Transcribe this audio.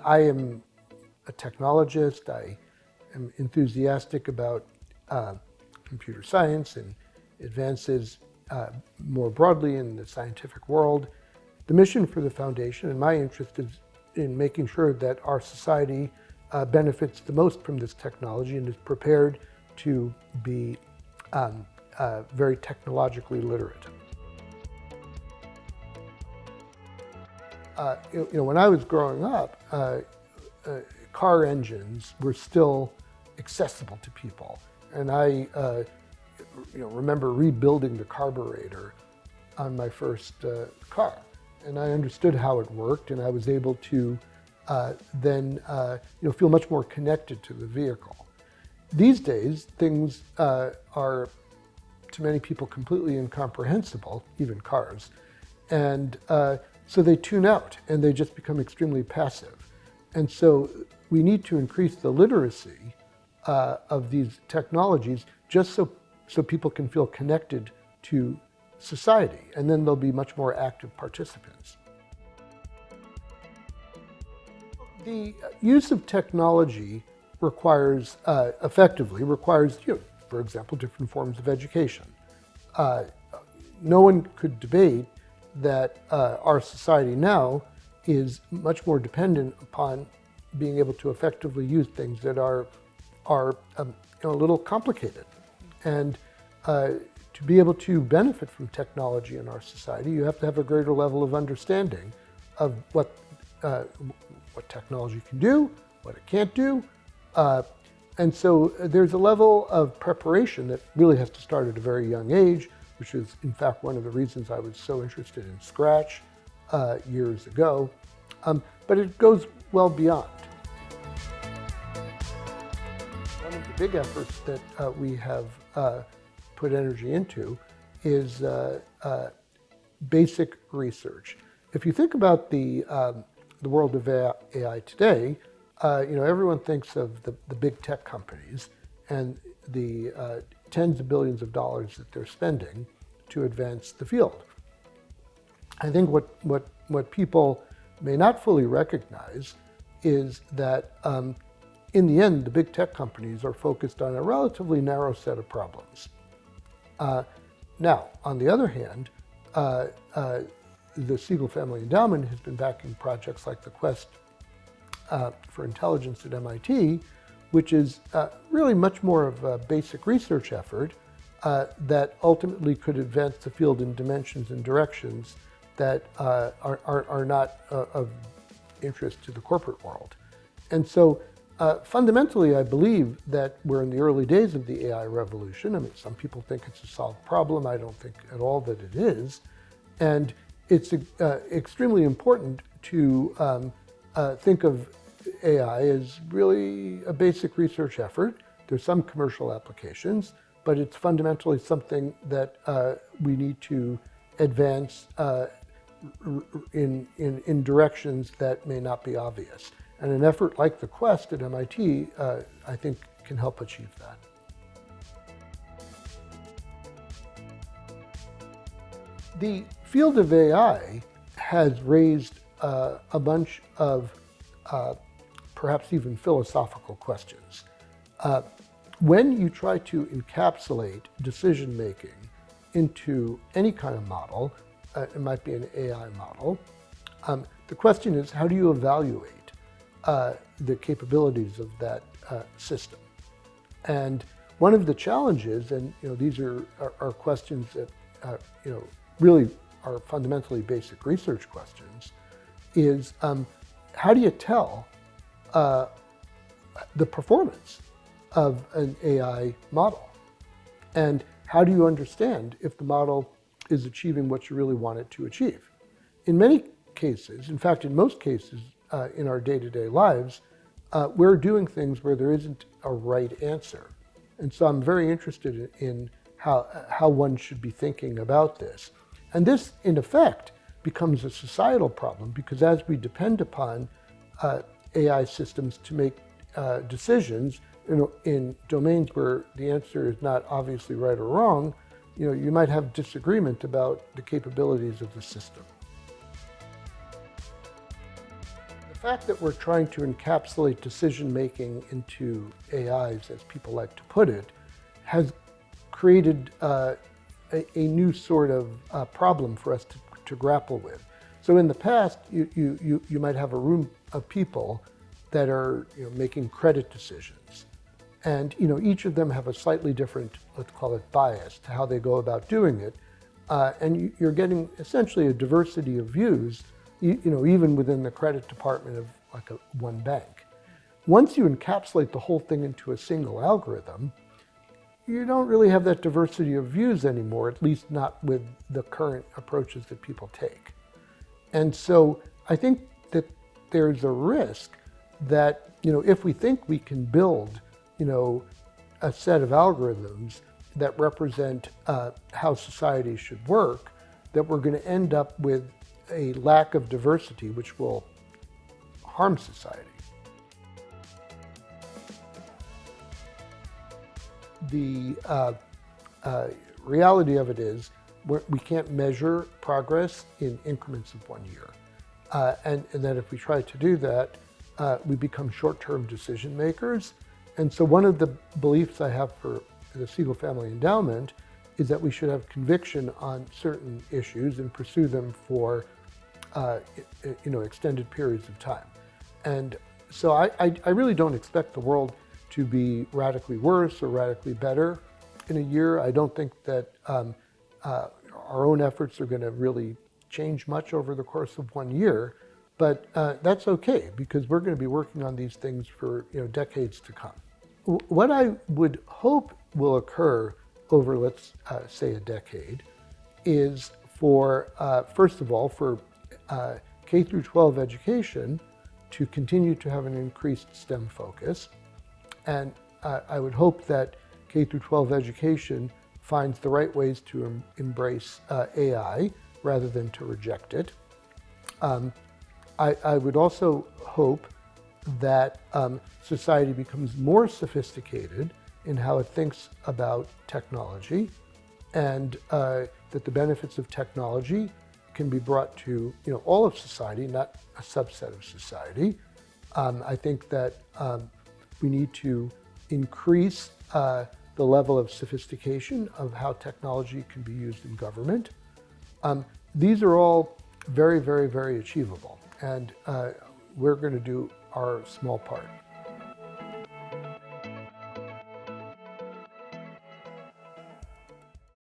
I am a technologist. I am enthusiastic about computer science and advances more broadly in the scientific world. The mission for the foundation and my interest is in making sure that our society benefits the most from this technology and is prepared to be very technologically literate. When I was growing up, car engines were still accessible to people, and I remember rebuilding the carburetor on my first car, and I understood how it worked, and I was able to then feel much more connected to the vehicle. These days, things are to many people completely incomprehensible, even cars, and so they tune out and they just become extremely passive. And so we need to increase the literacy of these technologies just so people can feel connected to society, and then they'll be much more active participants. The use of technology effectively requires, for example, different forms of education. No one could debate that our society now is much more dependent upon being able to effectively use things that are a little complicated. And to be able to benefit from technology in our society, you have to have a greater level of understanding of what technology can do, what it can't do. And so there's a level of preparation that really has to start at a very young age, which is in fact one of the reasons I was so interested in Scratch years ago. But it goes well beyond. One of the big efforts that we have put energy into is basic research. If you think about the world of AI today, everyone thinks of the big tech companies and the tens of billions of dollars that they're spending to advance the field. I think what people may not fully recognize is that in the end, the big tech companies are focused on a relatively narrow set of problems. Now, on the other hand, the Siegel Family Endowment has been backing projects like the Quest for Intelligence at MIT, which is really much more of a basic research effort that ultimately could advance the field in dimensions and directions that are not of interest to the corporate world. And so fundamentally, I believe that we're in the early days of the AI revolution. I mean, some people think it's a solved problem. I don't think at all that it is. And it's extremely important to think of AI as really a basic research effort. There's some commercial applications, but it's fundamentally something that we need to advance in directions that may not be obvious. And an effort like the Quest at MIT, I think, can help achieve that. The field of AI has raised a bunch of perhaps even philosophical questions. When you try to encapsulate decision-making into any kind of model, it might be an AI model, the question is, how do you evaluate the capabilities of that system? And one of the challenges, and these are questions that really are fundamentally basic research questions, is how do you tell the performance of an AI model? And how do you understand if the model is achieving what you really want it to achieve? In many cases, in fact, in most cases in our day-to-day lives, we're doing things where there isn't a right answer. And so I'm very interested in how one should be thinking about this. And this, in effect, becomes a societal problem, because as we depend upon AI systems to make decisions in domains where the answer is not obviously right or wrong, you might have disagreement about the capabilities of the system. The fact that we're trying to encapsulate decision-making into AIs, as people like to put it, has created a new sort of problem for us to grapple with. So in the past, you might have a room of people that are making credit decisions. And each of them have a slightly different, let's call it, bias to how they go about doing it. And you're getting essentially a diversity of views, even within the credit department of like one bank. Once you encapsulate the whole thing into a single algorithm, you don't really have that diversity of views anymore, at least not with the current approaches that people take. And so I think that there's a risk that, if we think we can build, a set of algorithms that represent how society should work, that we're going to end up with a lack of diversity, which will harm society. The reality of it is we can't measure progress in increments of 1 year. And that if we try to do that, we become short-term decision makers. And so one of the beliefs I have for the Siegel Family Endowment is that we should have conviction on certain issues and pursue them for extended periods of time. And so I really don't expect the world to be radically worse or radically better in a year. I don't think that our own efforts are going to really change much over the course of 1 year, but that's okay because we're going to be working on these things for decades to come. What I would hope will occur over, let's say, a decade is for, first of all, for K through 12 education to continue to have an increased STEM focus. And I would hope that K through 12 education finds the right ways to embrace AI rather than to reject it. I would also hope that society becomes more sophisticated in how it thinks about technology, and that the benefits of technology can be brought to all of society, not a subset of society. I think that we need to increase the level of sophistication of how technology can be used in government. These are all very, very, very achievable, and we're going to do our small part.